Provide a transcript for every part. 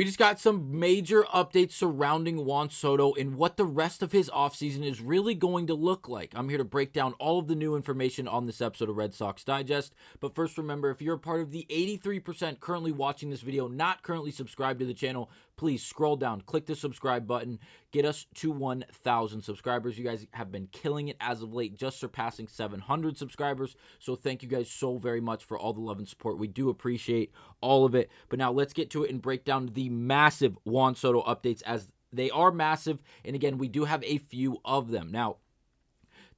We just got some major updates surrounding Juan Soto and what the rest of his offseason is really going to look like. I'm here to break down all of the new information on this episode of Red Sox Digest. But first, remember, if you're a part of the 83% currently watching this video, not currently subscribed to the channel, please scroll down, click the subscribe button, get us to 1,000 subscribers. You guys have been killing it as of late, just surpassing 700 subscribers. So thank you guys so very much for all the love and support. We do appreciate all of it. But now let's get to it and break down the massive Juan Soto updates, as they are massive. And again, we do have a few of them. Now,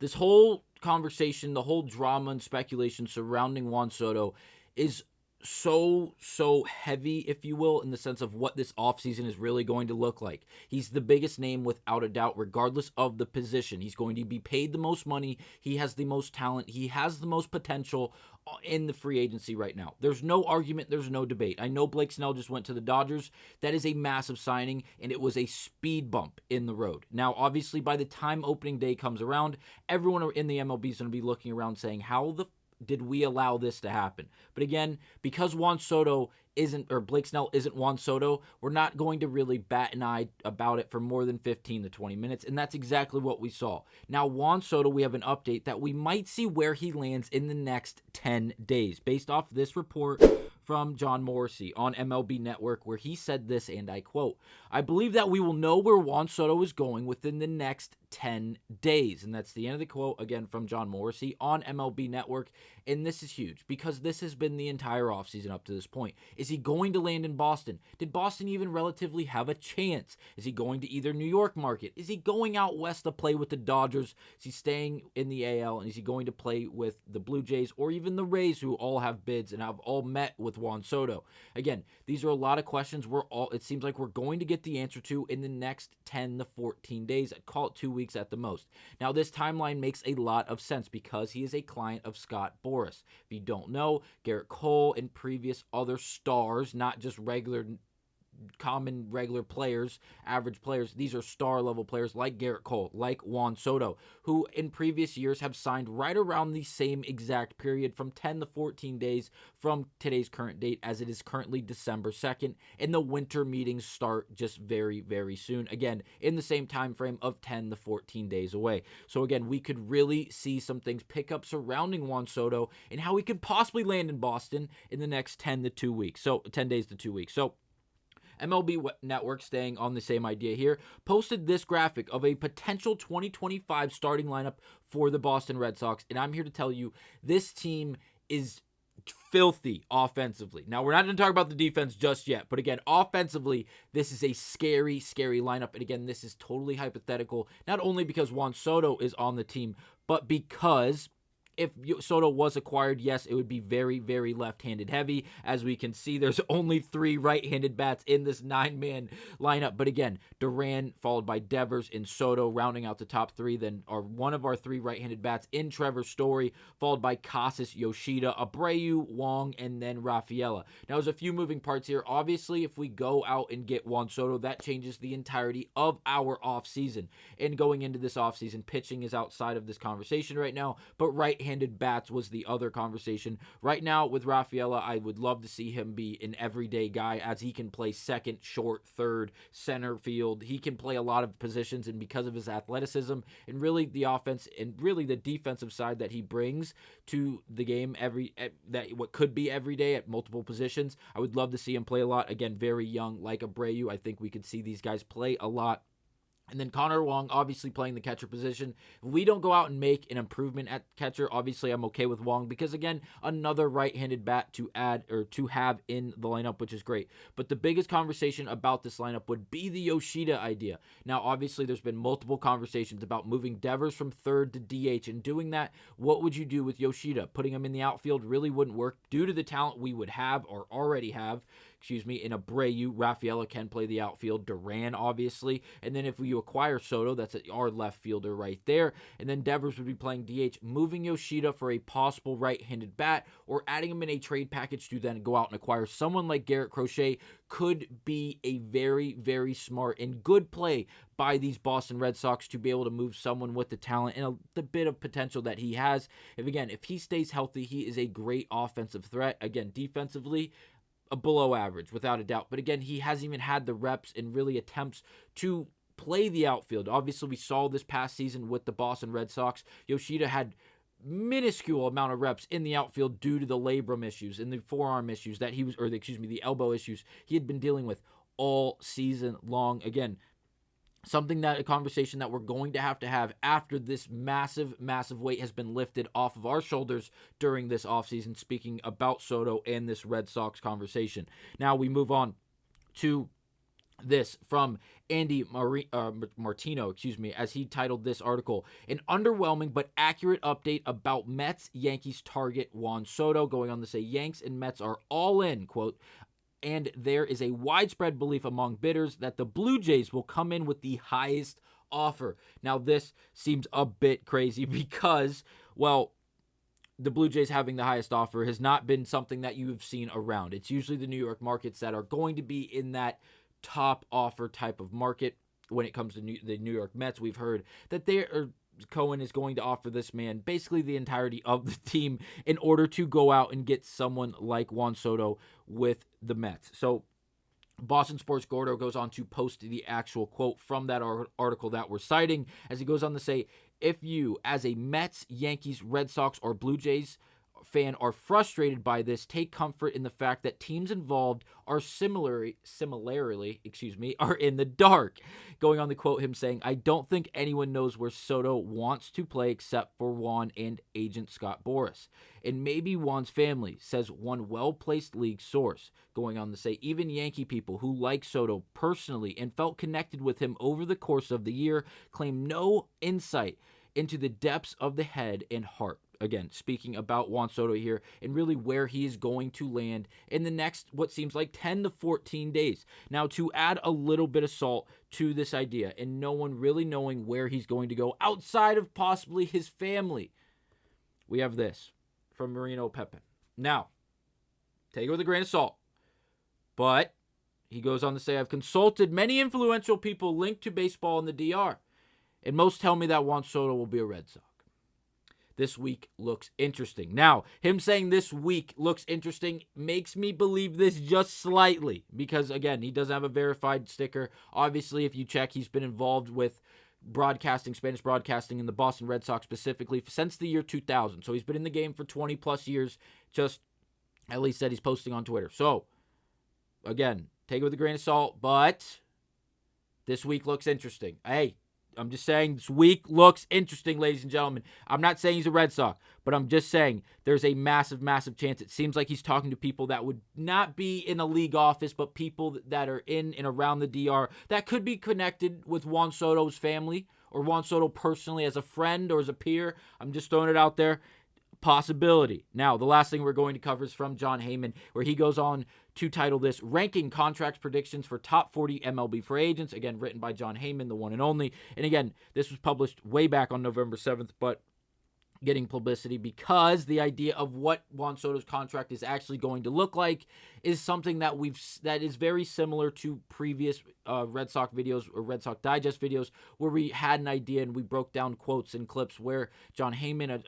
this whole conversation, the whole drama and speculation surrounding Juan Soto is so heavy, if you will, in the sense of what this offseason is really going to look like. He's the biggest name without a doubt, regardless of the position. He's going to be paid the most money. He has the most talent. He has the most potential in the free agency right now. There's no argument. There's no debate. I know Blake Snell just went to the Dodgers. That is a massive signing, and it was a speed bump in the road. Now, obviously, by the time opening day comes around, everyone in the MLB is going to be looking around saying, how the did we allow this to happen? But again, because Juan Soto isn't, or Blake Snell isn't Juan Soto, we're not going to really bat an eye about it for more than 15 to 20 minutes, and that's exactly what we saw. Now, Juan Soto, we have an update that we might see where he lands in the next 10 days, based off this report from John Morrissey on MLB Network, where he said this, and I quote, "I believe that we will know where Juan Soto is going within the next 10 days. And that's the end of the quote, again, from John Morrissey on MLB Network. And this is huge, because this has been the entire offseason up to this point. Is he going to land in Boston? Did Boston even relatively have a chance? Is he going to either New York market? Is he going out west to play with the Dodgers? Is he staying in the AL? And is he going to play with the Blue Jays or even the Rays, who all have bids and have all met with Juan Soto? Again, these are a lot of questions it seems like we're going to get the answer to in the next 10 to 14 days. I'd call it 2 weeks at the most. Now, this timeline makes a lot of sense because he is a client of Scott Boras. If you don't know, Garrett Cole and previous other stars, not just regular players, average players. These are star level players like Garrett Cole, like Juan Soto, who in previous years have signed right around the same exact period, from 10 to 14 days from today's current date, as it is currently December 2nd, and the winter meetings start just very, very soon. Again, in the same time frame of 10 to 14 days away. So again, we could really see some things pick up surrounding Juan Soto and how he could possibly land in Boston in the next 10 days to 2 weeks. So MLB Network, staying on the same idea here, posted this graphic of a potential 2025 starting lineup for the Boston Red Sox, and I'm here to tell you this team is filthy offensively. Now, we're not going to talk about the defense just yet, but again, offensively, this is a scary lineup, and again, this is totally hypothetical, not only because Juan Soto is on the team, but because if Soto was acquired, yes, it would be very, very left-handed heavy. As we can see, there's only 3 right-handed bats in this 9-man lineup. But again, Duran followed by Devers and Soto rounding out the top 3. Then one of our 3 right-handed bats in Trevor Story, followed by Casas, Yoshida, Abreu, Wong, and then Rafaela. Now, there's a few moving parts here. Obviously, if we go out and get Juan Soto, that changes the entirety of our offseason. And going into this offseason, pitching is outside of this conversation right now, but right-handed bats was the other conversation. Right now with Rafaela, I would love to see him be an everyday guy, as he can play second, short, third, center field. He can play a lot of positions, and because of his athleticism and really the offense and really the defensive side that he brings to the game what could be every day at multiple positions, I would love to see him play a lot. Again, very young, like Abreu. I think we could see these guys play a lot. And then Connor Wong, obviously playing the catcher position. If we don't go out and make an improvement at catcher, obviously I'm okay with Wong, because again, another right-handed bat to add or to have in the lineup, which is great. But the biggest conversation about this lineup would be the Yoshida idea. Now, obviously there's been multiple conversations about moving Devers from third to DH, and doing that, what would you do with Yoshida? Putting him in the outfield really wouldn't work due to the talent we would have or already have. In Abreu. Rafaela can play the outfield. Duran, obviously. And then if you acquire Soto, that's our left fielder right there. And then Devers would be playing DH. Moving Yoshida for a possible right-handed bat, or adding him in a trade package to then go out and acquire someone like Garrett Crochet, could be a very, very smart and good play by these Boston Red Sox to be able to move someone with the talent and the bit of potential that he has. If he stays healthy, he is a great offensive threat. Again, defensively, a below average, without a doubt. But again, he hasn't even had the reps and really attempts to play the outfield. Obviously, we saw this past season with the Boston Red Sox. Yoshida had minuscule amount of reps in the outfield due to the labrum issues and the forearm issues that he was, or the elbow issues he had been dealing with all season long. Again, a conversation that we're going to have after this massive weight has been lifted off of our shoulders during this offseason, speaking about Soto and this Red Sox conversation. Now we move on to this from Andy Martino, as he titled this article, an underwhelming but accurate update about Mets-Yankees target Juan Soto, going on to say Yanks and Mets are all in, quote, and there is a widespread belief among bidders that the Blue Jays will come in with the highest offer. Now, this seems a bit crazy because, well, the Blue Jays having the highest offer has not been something that you have seen around. It's usually the New York markets that are going to be in that top offer type of market. When it comes to the New York Mets, we've heard that Cohen is going to offer this man basically the entirety of the team in order to go out and get someone like Juan Soto with the Mets. So Boston Sports Gordo goes on to post the actual quote from that article that we're citing, as he goes on to say, if you, as a Mets, Yankees, Red Sox, or Blue Jays fan are frustrated by this, take comfort in the fact that teams involved are similarly are in the dark. Going on to quote him saying, I don't think anyone knows where Soto wants to play except for Juan and agent Scott Boras. And maybe Juan's family, says one well-placed league source. Going on to say, even Yankee people who like Soto personally and felt connected with him over the course of the year claim no insight into the depths of the head and heart. Again, speaking about Juan Soto here and really where he is going to land in the next, what seems like 10 to 14 days. Now, to add a little bit of salt to this idea and no one really knowing where he's going to go outside of possibly his family, we have this from Marino Pepin. Now, take it with a grain of salt, but he goes on to say, I've consulted many influential people linked to baseball in the DR, and most tell me that Juan Soto will be a Red Sox. This week looks interesting. Now, him saying this week looks interesting makes me believe this just slightly because, again, he doesn't have a verified sticker. Obviously, if you check, he's been involved with broadcasting, Spanish broadcasting in the Boston Red Sox specifically since the year 2000. So he's been in the game for 20 plus years, just at least that he's posting on Twitter. So, again, take it with a grain of salt, but this week looks interesting. Hey, I'm just saying this week looks interesting, ladies and gentlemen. I'm not saying he's a Red Sox, but I'm just saying there's a massive chance. It seems like he's talking to people that would not be in a league office, but people that are in and around the DR that could be connected with Juan Soto's family or Juan Soto personally as a friend or as a peer. I'm just throwing it out there. Possibility. Now, the last thing we're going to cover is from Jon Heyman, where he goes on to title this Ranking Contracts Predictions for Top 40 MLB Free Agents. Again, written by Jon Heyman, the one and only. And again, this was published way back on November 7th, but getting publicity because the idea of what Juan Soto's contract is actually going to look like is something that is very similar to previous Red Sox videos or Red Sox Digest videos where we had an idea and we broke down quotes and clips where Jon Heyman,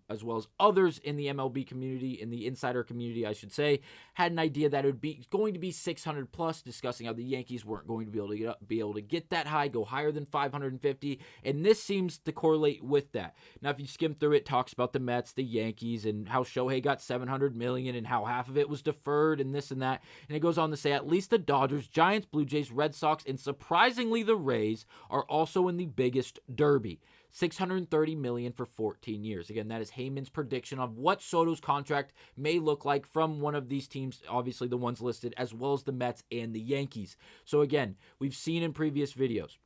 as well as others in the MLB community, in the insider community, I should say, had an idea that it would be going to be 600 plus, discussing how the Yankees weren't going to be able to get that high, go higher than 550, and this seems to correlate with that. Now, if you skim through it, talks about the Mets, the Yankees, and how Shohei got $700 million and how half of it was deferred and this and that. And it goes on to say at least the Dodgers, Giants, Blue Jays, Red Sox, and surprisingly the Rays are also in the biggest derby. $630 million for 14 years. Again, that is Heyman's prediction of what Soto's contract may look like from one of these teams, obviously the ones listed, as well as the Mets and the Yankees. So again, we've seen in previous videos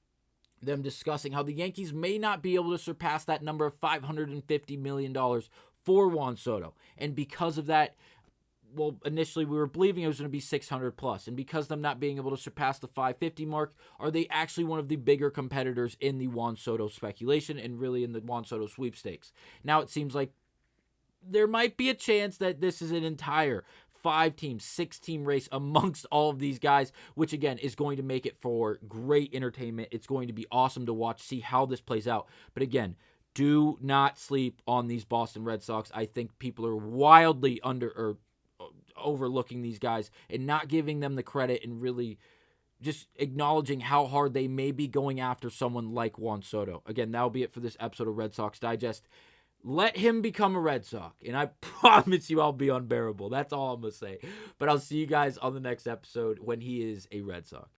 them discussing how the Yankees may not be able to surpass that number of $550 million for Juan Soto. And because of that, well, initially we were believing it was going to be 600 plus. And because of them not being able to surpass the 550 mark, are they actually one of the bigger competitors in the Juan Soto speculation and really in the Juan Soto sweepstakes? Now it seems like there might be a chance that this is an entire 5-team, 6-team race amongst all of these guys, which again is going to make it for great entertainment. It's going to be awesome to watch, see how this plays out. But again, do not sleep on these Boston Red Sox. I think people are wildly overlooking these guys and not giving them the credit and really just acknowledging how hard they may be going after someone like Juan Soto. Again, that'll be it for this episode of Red Sox Digest. Let him become a Red Sox, and I promise you I'll be unbearable. That's all I'm going to say. But I'll see you guys on the next episode when he is a Red Sox.